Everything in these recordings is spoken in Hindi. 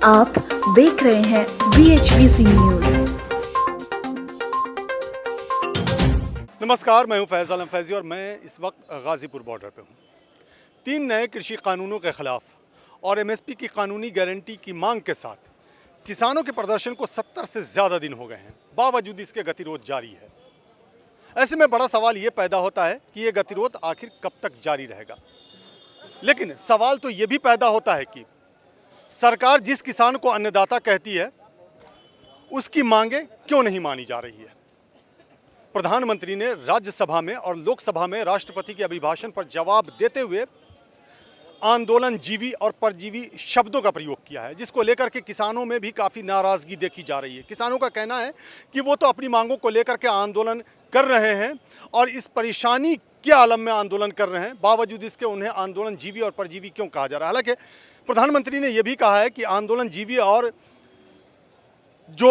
आप देख रहे हैं BHVC न्यूज। नमस्कार, मैं हूं फैज आलम फैजी और मैं इस वक्त गाजीपुर बॉर्डर पे हूं। 3 नए कृषि कानूनों के खिलाफ और MSP की कानूनी गारंटी की मांग के साथ किसानों के प्रदर्शन को 70 से ज़्यादा दिन हो गए हैं। बावजूद इसके गतिरोध जारी है। ऐसे में बड़ा सवाल ये पैदा होता है कि ये गतिरोध आखिर कब तक जारी रहेगा। लेकिन सवाल तो ये भी पैदा होता है कि सरकार जिस किसान को अन्नदाता कहती है उसकी मांगे क्यों नहीं मानी जा रही है। प्रधानमंत्री ने राज्यसभा में और लोकसभा में राष्ट्रपति के अभिभाषण पर जवाब देते हुए आंदोलनजीवी और परजीवी शब्दों का प्रयोग किया है, जिसको लेकर के किसानों में भी काफ़ी नाराज़गी देखी जा रही है। किसानों का कहना है कि वो तो अपनी मांगों को लेकर के आंदोलन कर रहे हैं और इस परेशानी के आलम में आंदोलन कर रहे हैं, बावजूद इसके उन्हें आंदोलनजीवी और परजीवी क्यों कहा जा रहा है। हालांकि प्रधानमंत्री ने यह भी कहा है कि आंदोलनजीवी और जो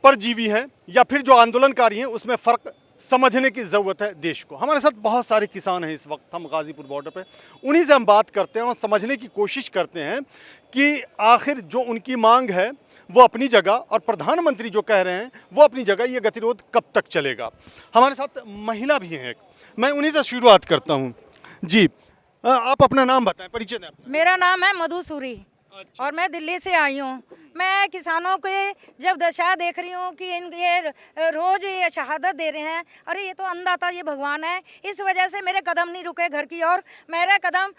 परजीवी हैं या फिर जो आंदोलनकारी हैं उसमें फ़र्क समझने की ज़रूरत है देश को। हमारे साथ बहुत सारे किसान हैं इस वक्त, हम गाज़ीपुर बॉर्डर पे, उन्हीं से हम बात करते हैं और समझने की कोशिश करते हैं कि आखिर जो उनकी मांग है वो अपनी जगह और प्रधानमंत्री जो कह रहे हैं वो अपनी जगह, ये गतिरोध कब तक चलेगा। हमारे साथ महिला भी हैं एक, मैं उन्हीं से शुरुआत करता हूँ। जी, आप अपना नाम बताएं, परिचय दें। मेरा नाम है मधुसूरी। अच्छा। और मैं दिल्ली से आई हूँ। मैं किसानों के जब दशा देख रही हूँ कि ये रोज ये शहादत दे रहे हैं, अरे ये तो अन्नदाता, ये भगवान है, इस वजह से मेरे कदम नहीं रुके घर की ओर। मेरे कदम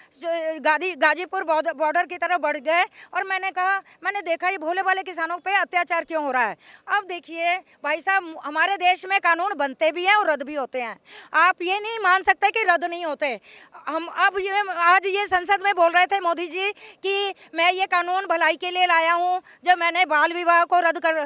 गाजीपुर बॉर्डर की तरफ बढ़ गए और मैंने देखा ये भोले भाले किसानों पे अत्याचार क्यों हो रहा है। अब देखिए भाई साहब, हमारे देश में कानून बनते भी हैं और रद्द भी होते हैं। आप ये नहीं मान सकते कि रद्द नहीं होते। हम अब आज ये संसद में बोल रहे थे मोदी जी कि मैं ये कानून भलाई के लिए लाया हूँ। जब मैंने बाल विवाह को रद्द कर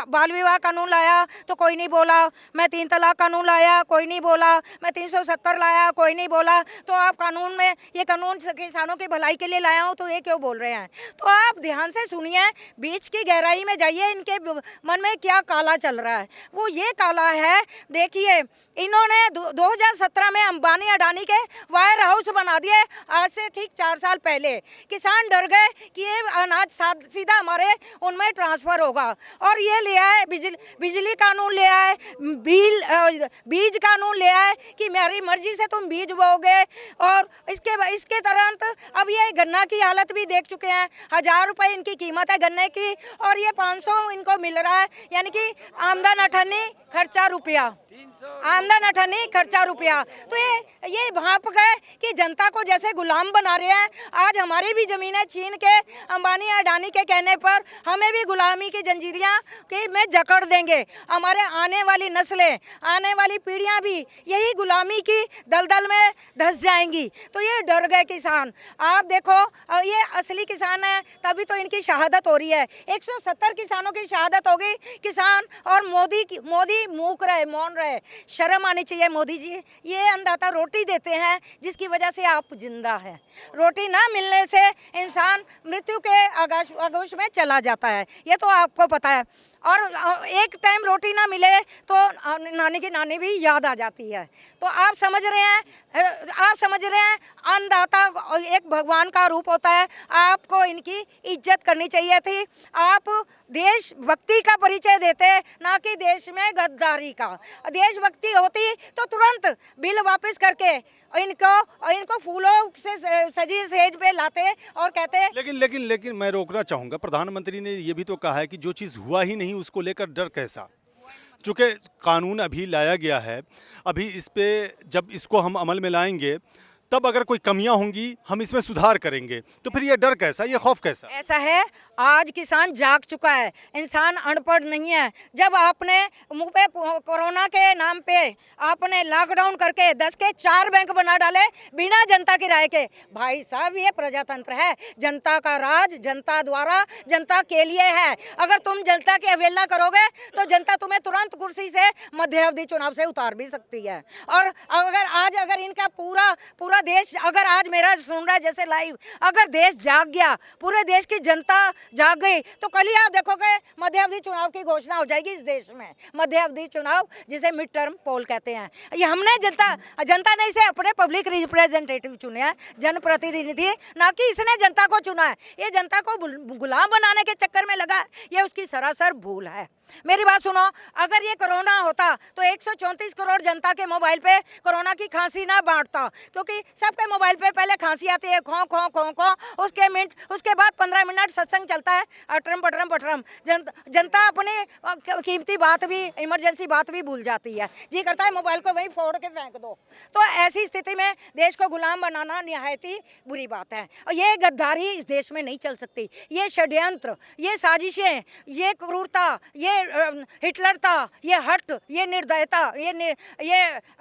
बाल विवाह कानून लाया तो कोई नहीं बोला। मैं 3 तलाक कानून लाया, कोई नहीं बोला। मैं 370 लाया, कोई नहीं बोला। तो आप कानून में ये कानून किसानों की भलाई के लिए लाया हूँ तो ये क्यों बोल रहे हैं। तो आप ध्यान से सुनिए, बीच की गहराई में जाइए, इनके मन में क्या काला चल रहा है। वो ये काला है, देखिए इन्होंने 2017 में अंबानी अडानी के वायर हाउस बना दिए। आज से ठीक 4 साल पहले किसान डर गए कि ये अनाज सीधा हमारे उनमें ट्रांसफ़र होगा, और ये ले आए बिजली कानून, ले आए बीज कानून, ले आए कि मेरी मर्जी से तुम बीज बोओगे। और इसके तुरंत अब ये गन्ना की हालत भी देख चुके हैं। 1000 रुपये इनकी कीमत है गन्ने की और ये 500 इनको मिल रहा है, यानी कि आमदन अठन्नी खर्चा रुपया, आमदन अठन्नी खर्चा रुपया। तो ये भाप गए कि जनता को जैसे गुलाम बना रहे हैं। आज हमारी भी ज़मीनें छीन के अंबानी अडानी के कहने पर हमें भी गुलामी की जंजीरियां कि में जकड़ देंगे। हमारे आने वाली नस्लें, आने वाली पीढ़ियां भी यही गुलामी की दलदल में धंस जाएंगी। तो ये डर गए किसान। आप देखो, ये असली किसान है तभी तो इनकी शहादत हो रही है। 170 किसानों की शहादत हो गई। किसान और मोदी मूक रहे, मौन रहे। शर्म आनी चाहिए मोदी जी। ये अन्नदाता रोटी देते हैं जिसकी वजह से आप जिंदा हैं। रोटी ना मिलने से इंसान मृत्यु के आगोश में चला जाता है, ये तो आपको पता है। और एक टाइम रोटी ना मिले तो नानी की नानी भी याद आ जाती है। तो आप समझ रहे हैं अन्नदाता एक भगवान का रूप होता है। आपको इनकी इज्जत करनी चाहिए थी। आप देशभक्ति का परिचय देते, ना कि देश में गद्दारी का। देशभक्ति होती तो तुरंत बिल वापस करके इनको फूलों से सजी सेज पे लाते और कहते। लेकिन मैं रोकना चाहूँगा, प्रधानमंत्री ने ये भी तो कहा है कि जो चीज़ हुआ ही नहीं उसको लेकर डर कैसा। चूँकि कानून अभी लाया गया है, अभी इस पे जब इसको हम अमल में लाएंगे तब अगर कोई कमियां होंगी हम इसमें सुधार करेंगे, तो फिर ये डर कैसा, ये खौफ कैसा। ऐसा है, आज किसान जाग चुका है, इंसान अनपढ़ नहीं है। जब आपने मुंह पे कोरोना के नाम पे आपने लॉकडाउन करके 10 के 4 बैंक बना डाले बिना जनता की राय के। भाई साहब, ये प्रजातंत्र है, जनता का राज जनता द्वारा जनता के लिए है। अगर तुम जनता की अवहेलना करोगे तो जनता तुम्हें तुरंत कुर्सी से मध्यावधि चुनाव से उतार भी सकती है। और अगर इनका पूरा पूरा देश अगर आज मेरा सुन रहा है जैसे लाइव, अगर देश जाग गया, पूरे देश की जनता जाग गई, तो कल ही आप देखोगे मध्यावधि चुनाव की घोषणा हो जाएगी इस देश में। मध्यावधि चुनाव जिसे मिड टर्म पोल कहते हैं, ये हमने जनता ने इसे अपने पब्लिक रिप्रेजेंटेटिव चुने हैं, जनप्रतिनिधि, ना कि इसने जनता को चुना है। ये जनता को गुलाम बनाने के चक्कर में लगा, ये उसकी सरासर भूल है। मेरी बात सुनो, अगर ये कोरोना होता तो 134 करोड़ जनता के मोबाइल पे कोरोना की खांसी ना बांटता, क्योंकि सबके मोबाइल पे पहले खांसी आती है, खो खो खो खो, उसके बाद 15 मिनट सत्संग चलता है, अटरम पटरम पटरम। जनता अपनी कीमती बात भी, इमरजेंसी बात भी भूल जाती है, जी करता है मोबाइल को वहीं फोड़ के फेंक दो। तो ऐसी स्थिति में देश को गुलाम बनाना निहायत ही बुरी बात है, और ये गद्दारी इस देश में नहीं चल सकती। ये षड्यंत्र, ये साजिशें, ये क्रूरता, ये हिटलरता, ये हट, ये निर्दयता, ये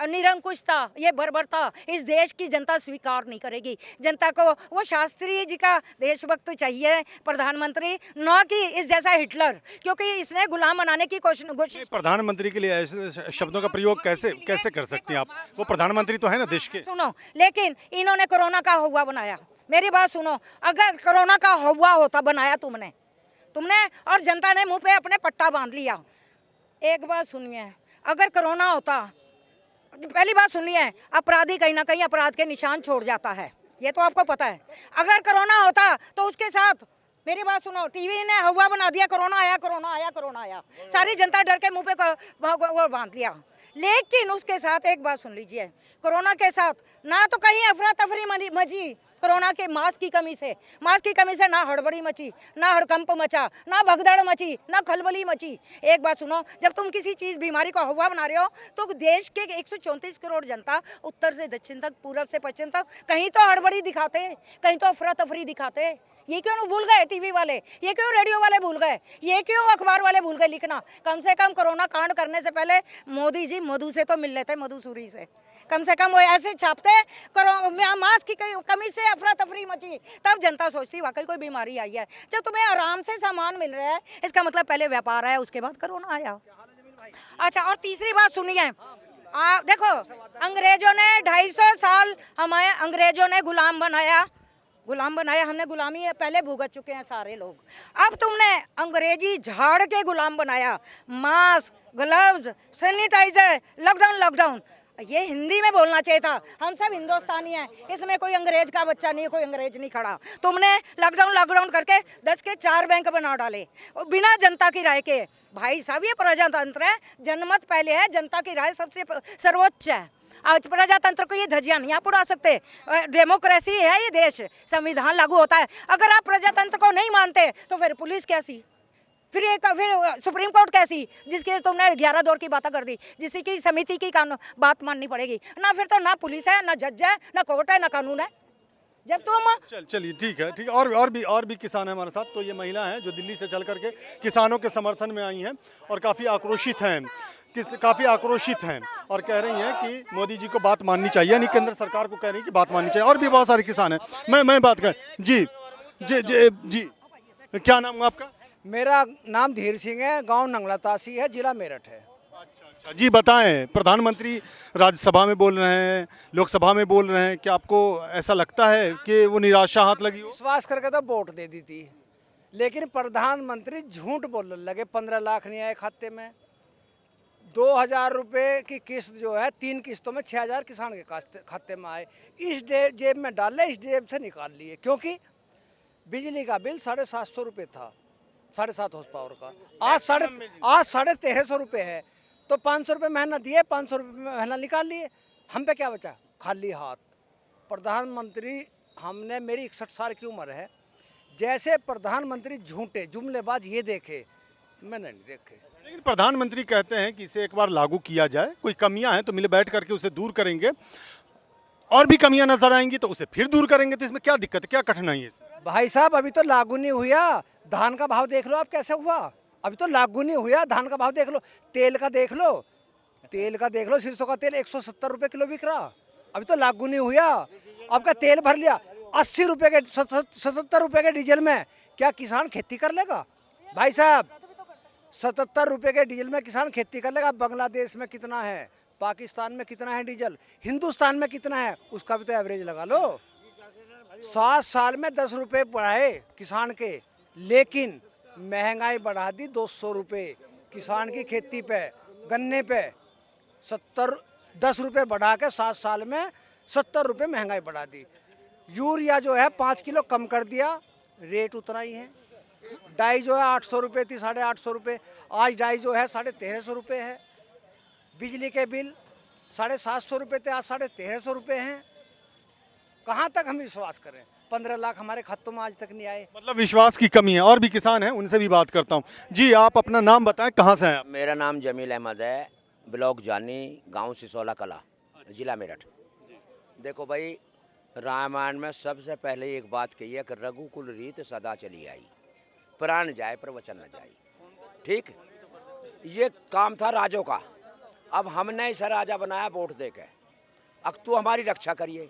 निरंकुशता, ये बर्बरता इस देश की जनता स्वीकार नहीं करेगी। जनता को वो शास्त्री जी का देशभक्त चाहिए प्रधानमंत्री, न कि इस जैसा हिटलर, क्योंकि इसने गुलाम बनाने की कोशिश। प्रधानमंत्री के लिए ऐसे शब्दों का प्रयोग कैसे कर सकती हैं आप? वो प्रधानमंत्री तो है ना देश के। सुनो, लेकिन इन्होंने कोरोना का हौवा बनाया। मेरी बात सुनो, अगर कोरोना का हौवा होता बनाया तुमने और जनता ने मुंह पे अपने पट्टा बांध लिया। एक बात सुनिए, अगर कोरोना होता, पहली बात सुनिए, अपराधी कहीं ना कहीं अपराध के निशान छोड़ जाता है, ये तो आपको पता है। अगर कोरोना होता तो उसके साथ, मेरी बात सुनो, टीवी ने हवा बना दिया, कोरोना आया कोरोना आया कोरोना आया, सारी जनता डर के मुंह पे वो बांध लिया। लेकिन उसके साथ एक बात सुन लीजिए, कोरोना के साथ ना तो कहीं अफरा तफरी मची कोरोना के मास्क की कमी से ना हड़बड़ी मची, ना हड़कंप मचा, ना भगदड़ मची, ना खलबली मची। एक बात सुनो, जब तुम किसी चीज बीमारी को हवा बना रहे हो तो देश के 134 करोड़ जनता उत्तर से दक्षिण तक, पूरब से पश्चिम तक, कहीं तो हड़बड़ी दिखाते, कहीं तो अफरा तफरी दिखाते। ये क्यों भूल गए टीवी वाले, ये क्यों रेडियो वाले भूल गए, ये क्यों अखबार वाले भूल गए लिखना? कम से कम कोरोना कांड करने से पहले मोदी जी मधु से तो मिल लेते, मधुसूरी से कम से कम वो ऐसे छापते, मास्क की कमी से अफरा तफरी मची, तब जनता सोचती वाकई कोई बीमारी आई है। जब तुम्हें आराम से सामान मिल रहा है, इसका मतलब पहले व्यापार आया, उसके बाद कोरोना आया। अच्छा, और तीसरी बात सुनिए, देखो, अंग्रेजों ने 250 साल हमें अंग्रेजों ने गुलाम बनाया, हमने गुलामी पहले भुगत चुके हैं सारे लोग। अब तुमने अंग्रेजी झाड़ के गुलाम बनाया, मास्क, ग्लव्स, सैनिटाइजर, लॉकडाउन। ये हिंदी में बोलना चाहिए था, हम सब हिंदुस्तानी हैं, इसमें कोई अंग्रेज का बच्चा नहीं है, कोई अंग्रेज नहीं खड़ा। तुमने लॉकडाउन करके 10 के 4 बैंक बना डाले बिना जनता की राय के। भाई साहब, ये प्रजातंत्र है, जनमत पहले है, जनता की राय सबसे सर्वोच्च है। आज प्रजातंत्र को ये धज्जियां नहीं आप उड़ा सकते, डेमोक्रेसी है ये देश, संविधान लागू होता है। अगर आप प्रजातंत्र को नहीं मानते तो फिर पुलिस कैसी, फिर सुप्रीम कोर्ट कैसी, जिसके तुमने 11 दौर की बातें कर दी, जिसकी की समिति की बात माननी पड़ेगी ना। फिर तो ना पुलिस है, ना जज है, ना कोर्ट है, ना कानून है। जब तुम चलिए ठीक है। और भी किसान हैं हमारे साथ। तो ये महिला हैं जो दिल्ली से चल करके किसानों के समर्थन में आई हैं और काफ़ी आक्रोशित हैं और कह रही हैं कि मोदी जी को बात माननी चाहिए, यानी केंद्र सरकार को कह रही हैं कि बात माननी चाहिए। और भी बहुत सारे किसान हैं, मैं बात कर जी, क्या नाम है आपका? मेरा नाम धीर सिंह है, गांव नंगला तासी है, जिला मेरठ है। अच्छा जी, बताएं, प्रधानमंत्री राज्यसभा में बोल रहे हैं, लोकसभा में बोल रहे हैं, क्या आपको ऐसा लगता है कि वो निराशा हाथ लगी हो? विश्वास करके तो वोट दे दी थी, लेकिन प्रधानमंत्री झूठ बोलने लगे। 15 लाख नहीं आए खाते में, 2000 रुपये की किस्त जो है 3 किस्तों में 6000 किसान के खाते में आए। इस जेब में डाले, इस जेब से निकाल लिए, क्योंकि बिजली का बिल 750 रुपये था, 7.5 हॉर्स पावर का, आज 1350 रुपये है। तो 500 रुपये महीना दिए, 500 रुपये महीना निकाल लिए, हम पे क्या बचा? खाली हाथ। प्रधानमंत्री, हमने, मेरी 61 साल की उम्र है, जैसे प्रधानमंत्री झूठे जुमलेबाज ये देखे मैंने नहीं देखे। लेकिन प्रधानमंत्री कहते हैं कि इसे एक बार लागू किया जाए, कोई कमियां हैं तो मिल बैठ करके उसे दूर करेंगे, और भी कमियां नजर आएंगी तो उसे फिर दूर करेंगे। तो इसमें क्या दिक्कत है, क्या कठिनाई है? भाई साहब, अभी तो लागू नहीं हुआ। धान का भाव देख लो आप कैसे हुआ, अभी तो लागू नहीं हुआ। धान का भाव देख लो, तेल का देख लो, सरसों का तेल 170 रुपये किलो बिक रहा, अभी तो लागू नहीं हुआ। आपका तेल भर लिया 80 रुपये के, 77 रुपये के डीजल में, क्या किसान खेती कर लेगा? भाई साहब, 77 रुपये के डीजल में किसान खेती कर लेगा। बांग्लादेश में कितना है, पाकिस्तान में कितना है डीजल, हिंदुस्तान में कितना है, उसका भी तो एवरेज लगा लो। 7 साल में 10 रुपये बढ़ाए किसान के, लेकिन महंगाई बढ़ा दी 200 रुपये किसान की खेती पे, गन्ने पे 10 रुपये बढ़ा के 7 साल में 70 रुपये महंगाई बढ़ा दी। यूरिया जो है 5 किलो कम कर दिया, रेट उतना ही है। डाई जो है 800 रुपये थी, 850 रुपये, आज डाई जो है 1350 रुपये है। बिजली के बिल 750 रुपये थे, आज 1350 रुपये हैं। कहाँ तक हम विश्वास करें? 15 लाख हमारे खातों में आज तक नहीं आए। मतलब विश्वास की कमी है। और भी किसान हैं, उनसे भी बात करता हूँ। जी, आप अपना नाम बताएं, कहाँ से हैं आप? मेरा नाम जमील अहमद है, ब्लॉक जानी, गांव सिसोला कला, जिला मेरठ। देखो भाई, रामायण में सबसे पहले एक बात कही है कि रघुकुल रीत सदा चली आई, प्राण जाए पर वचन न जाए। ठीक, ये काम था राजों का। अब हमने इसे राजा बनाया वोट दे के, अब तू हमारी रक्षा करिए,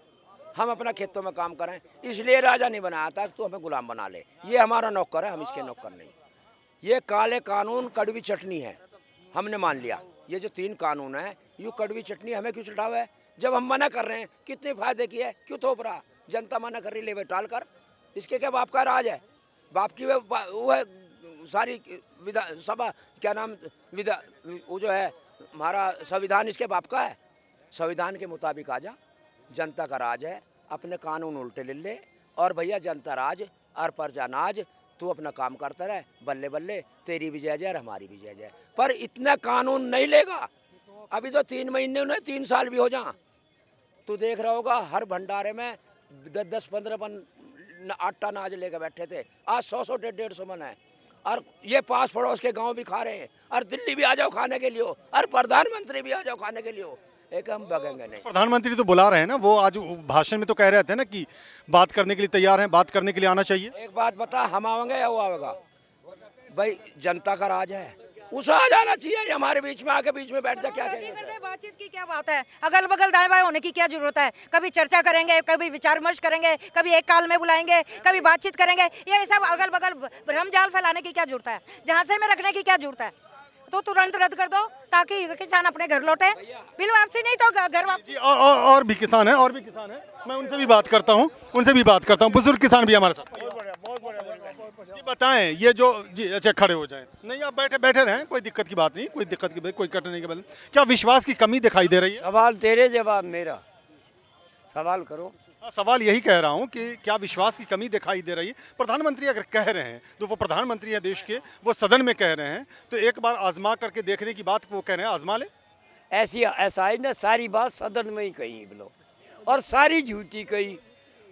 हम अपना खेतों में काम करें, इसलिए राजा नहीं बनाया था कि तू हमें गुलाम बना ले। ये हमारा नौकर है, हम इसके नौकर नहीं। ये काले कानून कड़वी चटनी है, हमने मान लिया। ये जो 3 कानून है, ये कड़वी चटनी हमें क्यों चढ़ावा है? जब हम मना कर रहे हैं, कितने फायदे की है, क्यों थोप रहा? जनता मना कर रही, ले टाल कर, इसके क्या बाप का राज है? बाप की वो है सारी विधा सभा, क्या नाम, विधा, वो जो है हमारा संविधान, इसके बाप का है। संविधान के मुताबिक आ जा, जनता का राज है, अपने कानून उल्टे ले ले, और भैया जनता राज और प्रजा नाज, तू अपना काम करता रहे, बल्ले बल्ले, तेरी भी जय जय और हमारी भी जय जय। पर इतना कानून नहीं लेगा। अभी तो 3 महीने उन्हें 3 साल भी हो जा, तू देख रहा होगा हर भंडारे में 10-15 मन आटा अनाज लेकर बैठे थे, आज 100-100, 150-150 मन है। और ये पास पड़ोस के गांव भी खा रहे हैं, और दिल्ली भी आ जाओ खाने के लिए, और प्रधानमंत्री भी आ जाओ खाने के लिए। एक हम बगेंगे नहीं। प्रधानमंत्री तो बुला रहे हैं ना, वो आज भाषण में तो कह रहे थे ना कि बात करने के लिए तैयार हैं, बात करने के लिए आना चाहिए। एक बात बता, हम आवेंगे या वो आवेगा? भाई जनता का राज है, उसे आ जाना चाहिए। हमारे बीच में आके बीच में बैठ जा, क्या कहेंगे? बातचीत की क्या बात है? अगल बगल दाएं बाएं होने की क्या जरूरत है? कभी चर्चा करेंगे, कभी विचार विमर्श करेंगे, कभी एक काल में बुलाएंगे, कभी बातचीत करेंगे। ये सब अगल बगल भ्रम जाल फैलाने की क्या जरूरत है? झांसे में रखने की क्या जरूरत है? तो तुरंत रद्द कर दो ताकि किसान अपने घर लौटे। बिल वापसी नहीं तो घर वापसी। और भी किसान हैं, और भी किसान हैं, मैं उनसे भी बात करता हूँ, बुजुर्ग किसान भी हमारे साथ। जी बताएं, ये जो, जी अच्छा खड़े हो जाएं, नहीं आप बैठे रहें, कोई दिक्कत की बात नहीं, कोई कटने की बात नहीं। क्या विश्वास की कमी दिखाई दे रही है? सवाल तेरे, जवाब मेरा। सवाल करो। सवाल यही कह रहा हूँ कि क्या विश्वास की कमी दिखाई दे रही है? प्रधानमंत्री अगर कह रहे हैं, तो वो प्रधानमंत्री हैं देश के, वो सदन में कह रहे हैं, तो एक बार आजमा करके देखने की बात वो कह रहे हैं, आजमा ले। ऐसा ही ना, सारी बात सदन में ही कही बोलो, और सारी झूठी कही।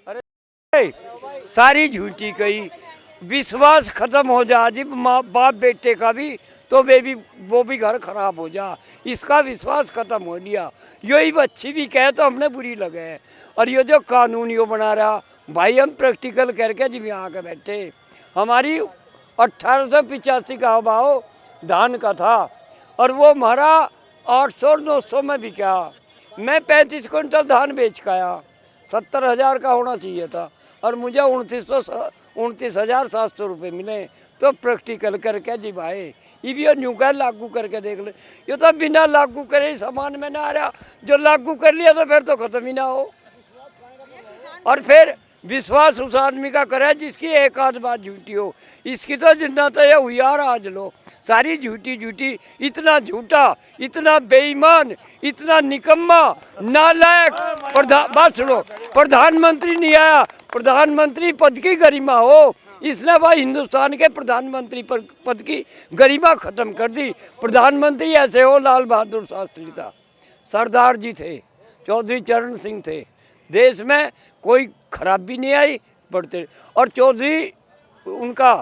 अरे सारी झूठी कही। विश्वास खत्म हो जा जी, माँ बाप बेटे का भी, तो वो भी घर खराब हो जा। इसका विश्वास खत्म हो लिया। यही अच्छी भी कहे तो हमने बुरी लगे है। और ये जो कानून यो बना रहा भाई, हम प्रैक्टिकल करके जब यहाँ आके बैठे, हमारी 1885 का भाव धान का था, और वो हमारा 800-900 में बिका। मैं 35 क्विंटल धान बेच के आया, 70,000 का होना चाहिए था, और मुझे 29,700 रुपये मिले। तो प्रैक्टिकल करके जी भाई, ये भी न्यू का लागू करके देख ले। ये तो बिना लागू करे ही सामान में ना आ रहा, जो लागू कर लिया तो फिर तो खत्म ही ना हो। और फिर विश्वास उस आदमी का करे जिसकी एक आध बात झूठी हो। इसकी तो जितना तो ये हुई यार, आज लो सारी झूठी। इतना झूठा, इतना बेईमान, इतना निकम्मा, नालायक। बात सुनो, प्रधानमंत्री नहीं आया, प्रधानमंत्री पद की गरिमा हो, इसने भाई हिंदुस्तान के प्रधानमंत्री पद की गरिमा खत्म कर दी। प्रधानमंत्री ऐसे हो, लाल बहादुर शास्त्री था, सरदार जी थे, चौधरी चरण सिंह थे, देश में कोई खराबी नहीं आई बढ़ते। और चौधरी उनका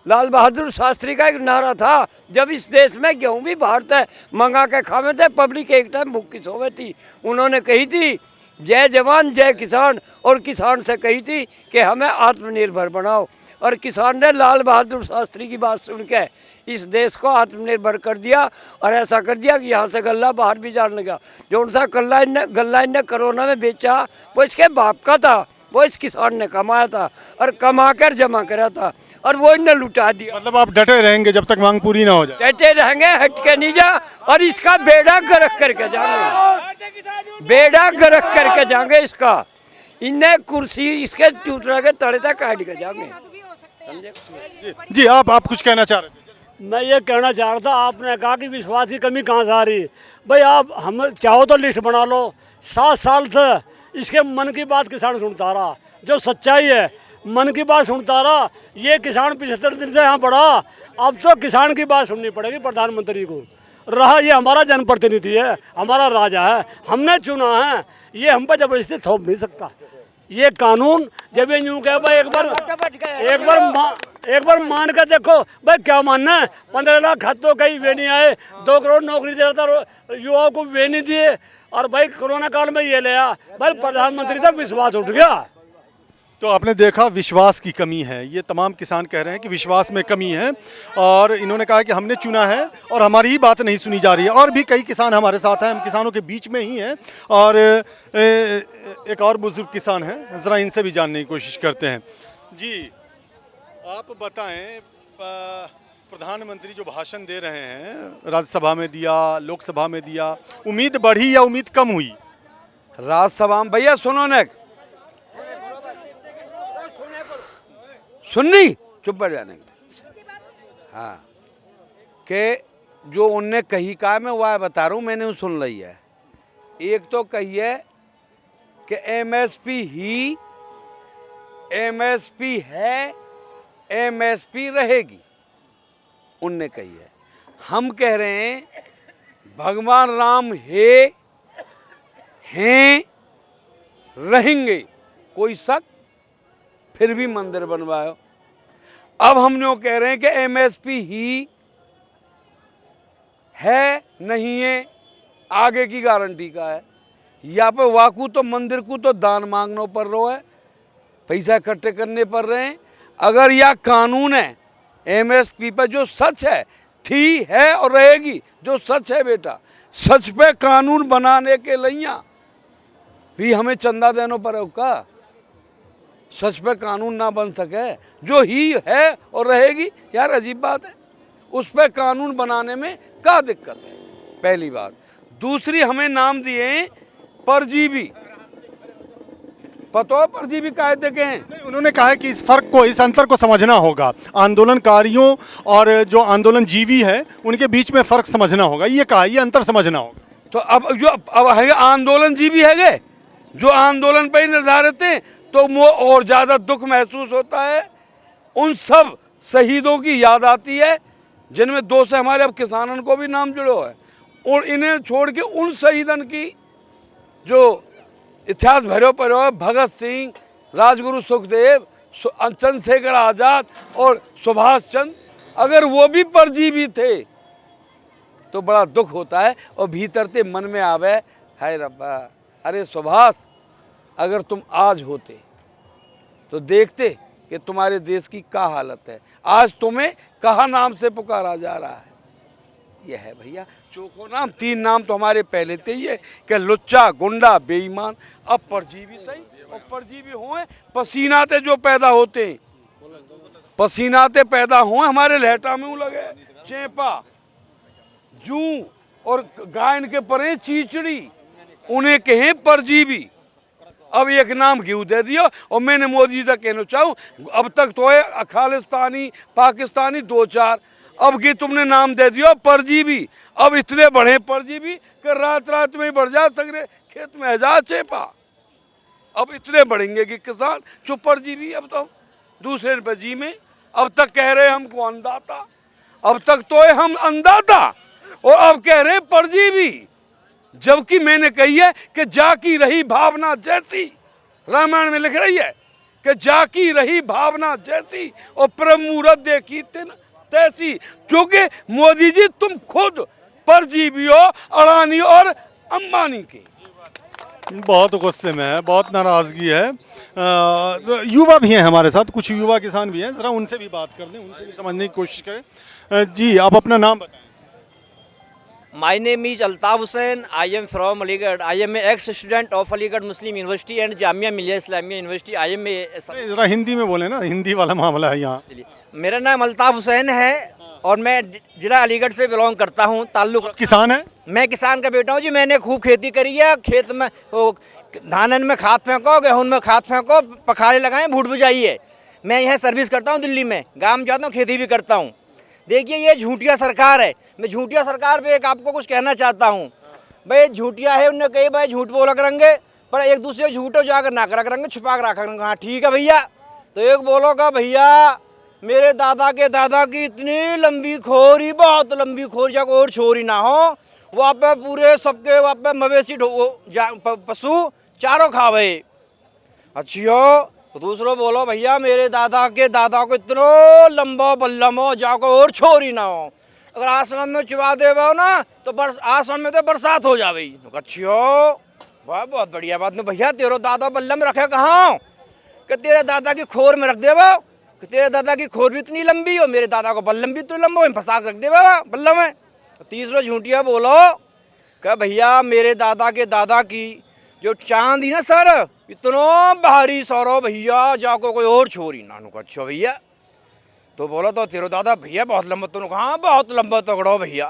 लाल बहादुर शास्त्री का एक नारा था, जब इस देश में गेहूँ भी भारत है मंगा के खावे थे, पब्लिक एक टाइम भूखी सोवे थी। उन्होंने कही थी जय जवान जय किसान, और किसान से कही थी कि हमें आत्मनिर्भर बनाओ। और किसान ने लाल बहादुर शास्त्री की बात सुन के इस देश को आत्मनिर्भर कर दिया, और ऐसा कर दिया कि यहाँ से गल्ला बाहर भी जाने लगा। जो उनसा गल्ला इनने कोरोना में बेचा, वो इसके बाप का था, वो इस किसान ने कमाया था और कमा कर जमा करा था और वो इन्हें लुटा दिया। मतलब आप डटे रहेंगे जब तक मांग पूरी ना हो जाए? डटे रहेंगे, हट के नहीं जा, और इसका बेड़ा गर्क करके जाएंगे, बेड़ा गर्क करके जाएंगे इसका। इन्हें कुर्सी इसके टूटने के तड़े तक काट के जाएंगे। जी आप कुछ कहना चाह रहे थे? मैं ये कहना चाह रहा था, आपने कहा कि विश्वास की कमी कहाँ से आ रही। भाई आप हम चाहो तो लिस्ट बना लो। 7 साल से इसके मन की बात किसान सुनता रहा, जो सच्चाई है मन की बात सुनता रहा। ये किसान 75 दिन से यहाँ बढ़ा, अब तो किसान की बात सुननी पड़ेगी प्रधानमंत्री को। रहा ये हमारा जनप्रतिनिधि है, हमारा राजा है, हमने चुना है, ये हम पर जबरदस्ती थोप नहीं सकता। ये कानून जब ये यूँ कहे भाई एक बार मान कर देखो भाई, क्या मानना है? 15 लाख खातों कहीं वे नहीं आए, 2 करोड़ नौकरी दे रहा था युवाओं को, वे नहीं दिए, और भाई कोरोना काल में ये ले आ भाई, प्रधानमंत्री तक विश्वास उठ गया। तो आपने देखा विश्वास की कमी है, ये तमाम किसान कह रहे हैं कि विश्वास में कमी है, और इन्होंने कहा कि हमने चुना है और हमारी ही बात नहीं सुनी जा रही है। और भी कई किसान हमारे साथ हैं, हम किसानों के बीच में ही हैं, और एक और बुजुर्ग किसान हैं, ज़रा इनसे भी जानने की कोशिश करते हैं। जी आप बताएं, प्रधानमंत्री जो भाषण दे रहे हैं, राज्यसभा में दिया, लोकसभा में दिया, उम्मीद बढ़ी या उम्मीद कम हुई? राज्यसभा में भैया सुनो ने, सुन ली चुप पर जाने के, हाँ, के जो उनने कही कहा मैं वह बता रहा हूँ, मैंने वो सुन ली है। एक तो कही है कि एमएसपी है, एमएसपी रहेगी, उनने कही है। हम कह रहे हैं भगवान राम हैं रहेंगे, कोई शक, फिर भी मंदिर बनवाओ। अब हम जो कह रहे हैं कि एमएसपी ही है नहीं है, आगे की गारंटी का है। या पे वाकू तो मंदिर को तो दान मांगना पड़ रहा है, पैसा इकट्ठे करने पड़ रहे हैं। अगर यह कानून है एमएसपी पर, जो सच है, थी है और रहेगी, जो सच है बेटा, सच पे कानून बनाने के लिए भी हमें चंदा देना पड़ेगा। सच पे कानून ना बन सके, जो ही है और रहेगी, यार अजीब बात है। उस पे कानून बनाने में क्या दिक्कत है, पहली बात। दूसरी, हमें नाम दिए परजीवी, पता है परजीवी कायदे के हैं? नहीं, उन्होंने कहा है कि इस फर्क को, इस अंतर को समझना होगा, आंदोलनकारियों और जो आंदोलन जीवी है उनके बीच में फर्क समझना होगा, ये कहा, ये अंतर समझना होगा। तो अब है आंदोलन जीवी है गए, जो आंदोलन पर ही निर्धारित हैं, तो वो और ज़्यादा दुख महसूस होता है। उन सब शहीदों की याद आती है, जिनमें 2 से हमारे अब किसानों को भी नाम जुड़ो है, और इन्हें छोड़ के उन शहीदन की जो इतिहास भरो पड़ो है, भगत सिंह, राजगुरु सुखदेव, चंद्रशेखर आज़ाद और सुभाष चंद्र, अगर वो भी परजीवी थे तो बड़ा दुख होता है। और भीतर से मन में आवे, हाय रब्बा, अरे सुभाष, अगर तुम आज होते तो देखते कि तुम्हारे देश की क्या हालत है। आज तुम्हें कहाँ नाम से पुकारा जा रहा है? यह है भैया चोखो नाम। 3 नाम तो हमारे पहले थे ही है कि लुच्चा, गुंडा, बेईमान। अब परजीवी सही, और परजीवी हुए पसीनाते जो पैदा होते हैं, पसीनाते पैदा हुए हमारे लहटा में लगे, चेपा, जूं और गायन के परे चीचड़ी, उन्हें कहें परजीवी। अब एक नाम क्यों दे दियो। और मैंने मोदी जी तक कहना चाहूँ, अब तक तो है खालिस्तानी, पाकिस्तानी 2-4, अब की तुमने नाम दे दियो परजीवी। अब इतने बढ़े परजीवी कि रात रात में ही बढ़ जा सकते, खेत में जा चेपा। अब इतने बढ़ेंगे कि किसान जो परजीवी, अब तो दूसरे पे जी में। अब तक कह रहे हमको अन्नदाता, अब तक तो है हम अन्नदाता, और अब कह रहे परजीवी। जबकि मैंने कही है कि जाकी रही भावना जैसी, रामायण में लिख रही है कि जाकी रही भावना जैसी, और प्रमुरत देखी तिन तैसी। क्योंकि मोदी जी तुम खुद परजीवी हो, अडानी और अंबानी के। बहुत गुस्से में है, बहुत नाराजगी है। युवा भी हैं हमारे साथ, कुछ युवा किसान भी हैं, ज़रा उनसे भी बात कर लें, उनसे भी समझने की कोशिश करें। जी आप अपना नाम बताएं। My name is Altaf Hussain. I am from Aligarh. I am an ex-student of Aligarh Muslim University and Jamia Millia Islamia University. I am a जरा हिंदी में बोले ना, हिंदी वाला मामला है यहाँ। मेरा नाम अल्ताफ हुसैन है और मैं जिला अलीगढ़ से बिलोंग करता हूँ। ताल्लुक किसान है? मैं किसान का बेटा हूँ जी। मैंने खूब खेती करी है। खेत में वो धानन में खाद फेंको, गेहूं में खाद फेंको, पखारे लगाएं, भूट बुझाइए। मैं यह सर्विस करता हूँ दिल्ली में, गाँव में जाता हूँ, खेती भी करता हूँ। देखिए ये झूठिया सरकार है। मैं झूठिया सरकार पे एक आपको कुछ कहना चाहता हूँ। भाई झूठिया है, उन्होंने कही भाई झूठ बोला करेंगे, पर एक दूसरे को झूठो जाकर ना करा करेंगे, छुपा कर रखा करेंगे। हाँ ठीक है भैया। तो एक बोलोगा भैया मेरे दादा के दादा की इतनी लंबी खोरी, बहुत लंबी खोरी, जाकर और छोरी ना हो, वहाँ पे पूरे सबके वहाँ पे मवेशी पशु चारों खावे। अच्छा तो दूसरों बोलो भैया मेरे दादा के दादा को इतना लंबा बल्लम हो, जाको और छोरी ना हो। अगर आसमान में चुबा दे ना तो आसमान में तो बरसात हो जावे। अच्छा वाह बहुत बढ़िया बात नहीं भैया। तेरे दादा बल्लम रखे कहाँ? कि तेरे दादा की खोर में रख दे कि तेरे दादा की खोर भी इतनी लंबी हो, मेरे दादा को बल्लम भी इतनी लंबा हो, फंसा रख दे बल्लम में। तीसरा झूठिया बोलो कि भैया मेरे दादा के दादा की जो चांद ही ना सर इतना भारी सरो भैया, जाको कोई और छोरी नानू का। अच्छा भैया तो बोला तो तेरे दादा भैया बहुत लंबा, तो हाँ बहुत लंबा तगड़ो भैया।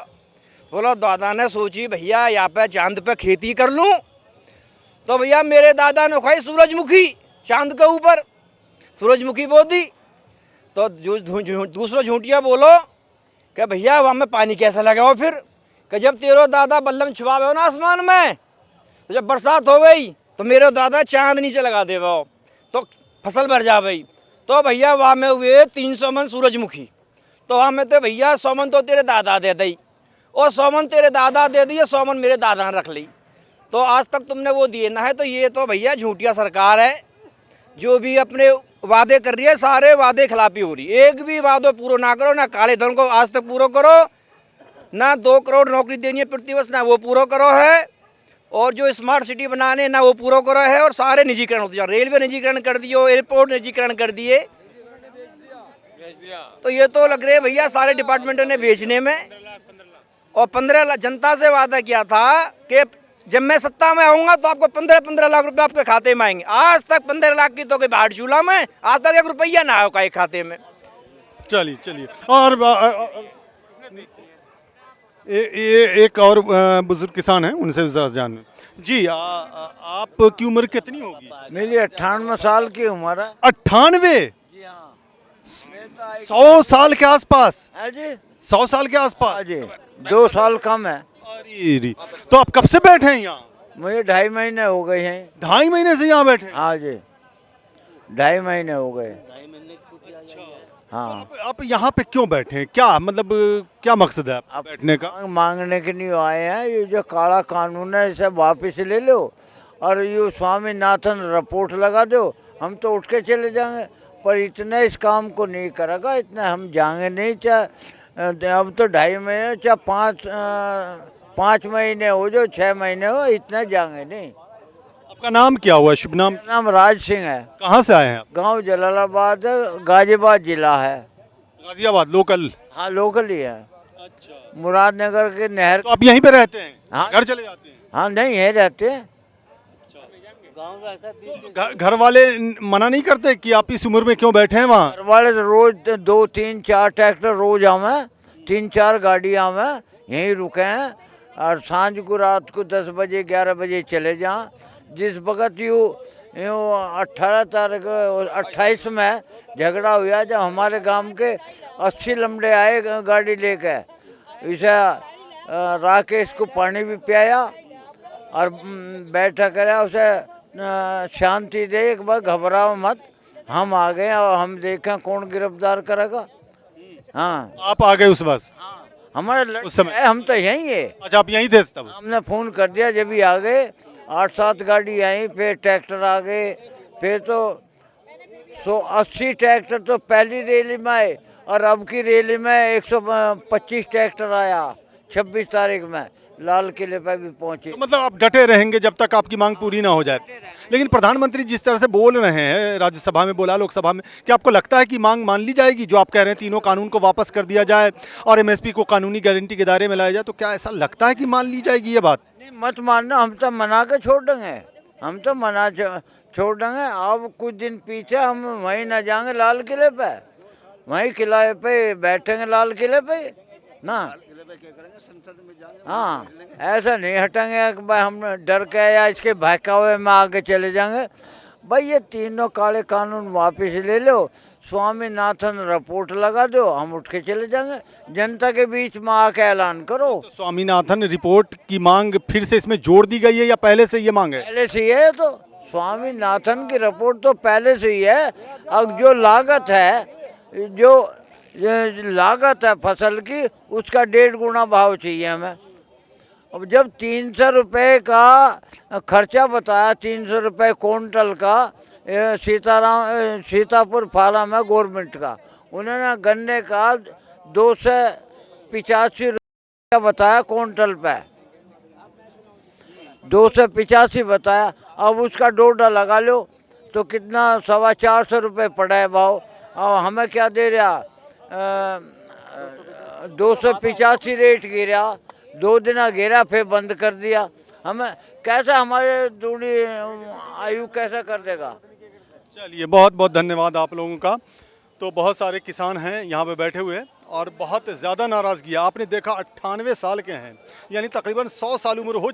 बोला दादा ने सोची भैया यहाँ पे चांद पे खेती कर लूँ। तो भैया मेरे दादा ने खाई सूरजमुखी, चांद के ऊपर सूरजमुखी बो दी। तो दूसरा झूठिया बोलो कि भैया वहाँ में पानी कैसे लगाओ फिर? कि जब तेरो दादा बल्लम छुपावे हो ना आसमान में, तो जब बरसात हो गई तो मेरे दादा चांद नीचे लगा दे तो फसल भर जा गई। तो भैया वहाँ में हुए 300 मन सूरजमुखी। तो वहाँ में तो भैया 100 मन तो तेरे दादा दे दी, और 100 मन तेरे दादा दे दिए, 100 मन मेरे दादा ने रख ली। तो आज तक तुमने वो दिए ना है। तो ये तो भैया झूठिया सरकार है, जो भी अपने वादे कर रही है सारे वादे खिलाफी हो रही। एक भी वादो पूरा ना करो, ना काले धन को आज तक पूरा करो, ना 2 करोड़ नौकरी देनी है प्रतिवर्ष, ना वो पूरा करो है, और जो स्मार्ट सिटी बनाने ना वो पूरा करो है, और सारे निजीकरण होते जा। रेलवे निजीकरण कर दियो, एयरपोर्ट निजीकरण कर दिए। तो ये तो लग रहे भैया सारे डिपार्टमेंटों ने बेचने में। और 15 लाख जनता से वादा किया था कि जब मैं सत्ता में आऊँगा तो आपको 15-15 लाख रुपए आपके खाते में आएंगे। आज तक 15 लाख की तो कोई बाहर चूल्हा में आज तक 1 रुपया ना आया एक खाते में। चलिए चलिए। और एक और बुजुर्ग किसान हैं, उनसे जरा जान जी। आपकी उम्र कितनी होगी? मेरी 98 साल की उम्र है। 98? 100 साल के आसपास है जी। 100 साल के आसपास जी, 2 साल कम है। अरे तो आप कब से बैठे हैं यहाँ? मुझे 2.5 महीने हो गए हैं। 2.5 महीने से यहाँ बैठे? हाँ जी 2.5 महीने हो गए। हाँ। आप यहाँ पे क्यों बैठे हैं? क्या मतलब क्या मकसद है आप बैठने का? मांगने के लिए आए हैं। ये जो काला कानून है इसे वापस ले लो, और ये स्वामीनाथन रिपोर्ट लगा दो, हम तो उठ के चले जाएंगे। पर इतने इस काम को नहीं करेगा, इतना हम जाएंगे नहीं। चाहे अब तो 2.5 महीने, चाहे 5 महीने हो जो 6 महीने हो, इतना जाएंगे नहीं। आपका नाम क्या हुआ? शुभ नाम? नाम राज सिंह है। कहाँ से आए हैं आप? गांव जलालाबाद है, गाजियाबाद जिला है। गाजियाबाद लोकल? हाँ लोकल ही है। अच्छा। मुरादनगर के नहर। तो आप यहीं पे रहते हैं? हाँ घर चले जाते हैं? हाँ नहीं यहीं रहते हैं। घर वाले मना नहीं करते कि आप इस उम्र में क्यों बैठे हैं वहाँ? घर वाले तो रोज 2, 3, 4 ट्रैक्टर रोज आवे, 3, 4 गाड़ी आवे, यहीं रुके हैं। और सांझ को रात को 10 बजे 11 बजे चले जाएं। जिस वक्त यूँ 18 तारीख 28 में झगड़ा हुआ, जब हमारे गांव के 80 लमड़े आए गाड़ी लेके, इसे राकेश को पानी भी पियाया और बैठा करा, उसे शांति दे, एक बार घबराओ मत, हम आ गए और हम देखें कौन गिरफ्तार करेगा। हाँ आप आ गए उस बस? हमारे उस समय हम तो यहीं है। अच्छा आप यहीं थे तब? हमने फ़ोन कर दिया, जब भी आ गए 8-7 गाड़ी आई, फिर ट्रैक्टर आ गए, फिर तो 180 ट्रैक्टर तो पहली रैली में आए, और अब की रैली में 125 ट्रैक्टर आया, 26 तारीख में लाल किले पर भी पहुंचे। तो मतलब आप डटे रहेंगे जब तक आपकी मांग पूरी ना हो जाए। लेकिन प्रधानमंत्री जिस तरह से बोल रहे हैं, राज्यसभा में बोला, लोकसभा में, क्या आपको लगता है कि मांग मान ली जाएगी? जो आप कह रहे हैं तीनों कानून को वापस कर दिया जाए और एमएसपी को कानूनी गारंटी के दायरे में लाया जाए, तो क्या ऐसा लगता है कि मान ली जाएगी ये बात? नहीं, मत मानना, हम तो मना के छोड़ देंगे, हम तो मना छोड़ देंगे। अब कुछ दिन पीछे हम वहीं न जाएंगे लाल किले पे, वहीं किले पे बैठेंगे लाल किले पे ना। हाँ, ऐसा नहीं हटेंगे कि भाई हम डर के या इसके बहकावे में आगे चले जाएंगे। भाई ये तीनों काले कानून वापस ले लो, स्वामीनाथन रिपोर्ट लगा दो, हम उठ के चले जाएंगे। जनता के बीच में आके ऐलान करो। तो स्वामीनाथन रिपोर्ट की मांग फिर से इसमें जोड़ दी गई है या पहले से ये मांग है? पहले से ही है, तो स्वामीनाथन की रिपोर्ट तो पहले से ही है। अब जो लागत है, जो लागत है फसल की, उसका 1.5 गुना भाव चाहिए हमें। अब जब 300 रुपये का खर्चा बताया, 300 रुपये क्विंटल का सीतापुर फार्म है गवर्नमेंट का, उन्होंने गन्ने का 285 रुपये बताया क्विंटल पे, 285 बताया। अब उसका डोडा लगा लो तो कितना, 425 रुपये पड़ा है भाव। अब हमें क्या दे रहा, 285 रेट गिरा, 2 दिन गिरा फिर बंद कर दिया। हमें कैसा, हमारे दूनी आयु कैसा कर देगा? चलिए, बहुत बहुत धन्यवाद आप लोगों का। तो बहुत सारे किसान हैं यहाँ पे बैठे हुए और बहुत ज़्यादा नाराज़गी है। आपने देखा 98 साल के हैं, यानी तकरीबन 100 साल उम्र हो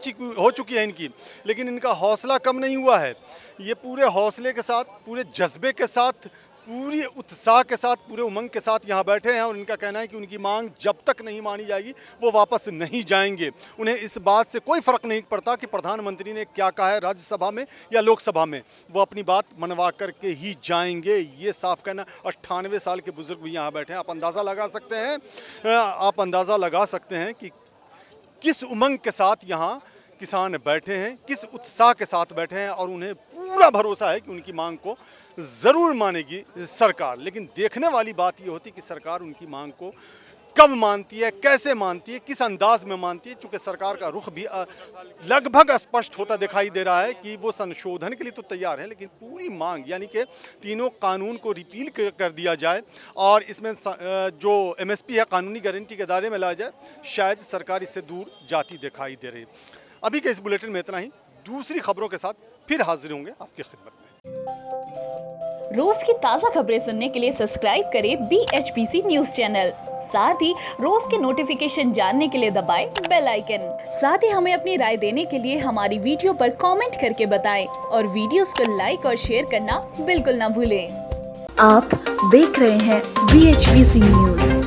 चुकी है इनकी, लेकिन इनका हौसला कम नहीं हुआ है। ये पूरे हौसले के साथ, पूरे जज्बे के साथ, पूरी उत्साह के साथ, पूरे उमंग के साथ यहाँ बैठे हैं और इनका कहना है कि उनकी मांग जब तक नहीं मानी जाएगी वो वापस नहीं जाएंगे। उन्हें इस बात से कोई फ़र्क नहीं पड़ता कि प्रधानमंत्री ने क्या कहा है राज्यसभा में या लोकसभा में, वो अपनी बात मनवा करके ही जाएंगे, ये साफ कहना। 98 साल के बुजुर्ग भी यहाँ बैठे हैं। आप अंदाज़ा लगा सकते हैं कि किस उमंग के साथ यहाँ किसान बैठे हैं, किस उत्साह के साथ बैठे हैं और उन्हें पूरा भरोसा है कि उनकी मांग को ज़रूर मानेगी सरकार। लेकिन देखने वाली बात ये होती कि सरकार उनकी मांग को कब मानती है, कैसे मानती है, किस अंदाज में मानती है। चूँकि सरकार का रुख भी लगभग स्पष्ट होता दिखाई दे रहा है कि वो संशोधन के लिए तो तैयार है, लेकिन पूरी मांग यानी कि तीनों कानून को रिपील कर दिया जाए और इसमें जो एमएसपी है कानूनी गारंटी के दायरे में लाया जाए, शायद सरकार इससे दूर जाती दिखाई दे रही है। अभी के इस बुलेटिन में इतना ही। दूसरी खबरों के साथ फिर हाजिर होंगे आपकी खिदमत में। रोज की ताज़ा खबरें सुनने के लिए सब्सक्राइब करें BHPC न्यूज चैनल। साथ ही रोज के नोटिफिकेशन जानने के लिए दबाएं बेल आइकन। साथ ही हमें अपनी राय देने के लिए हमारी वीडियो पर कमेंट करके बताएं और वीडियोस को लाइक और शेयर करना बिल्कुल ना भूलें। आप देख रहे हैं BHPC न्यूज।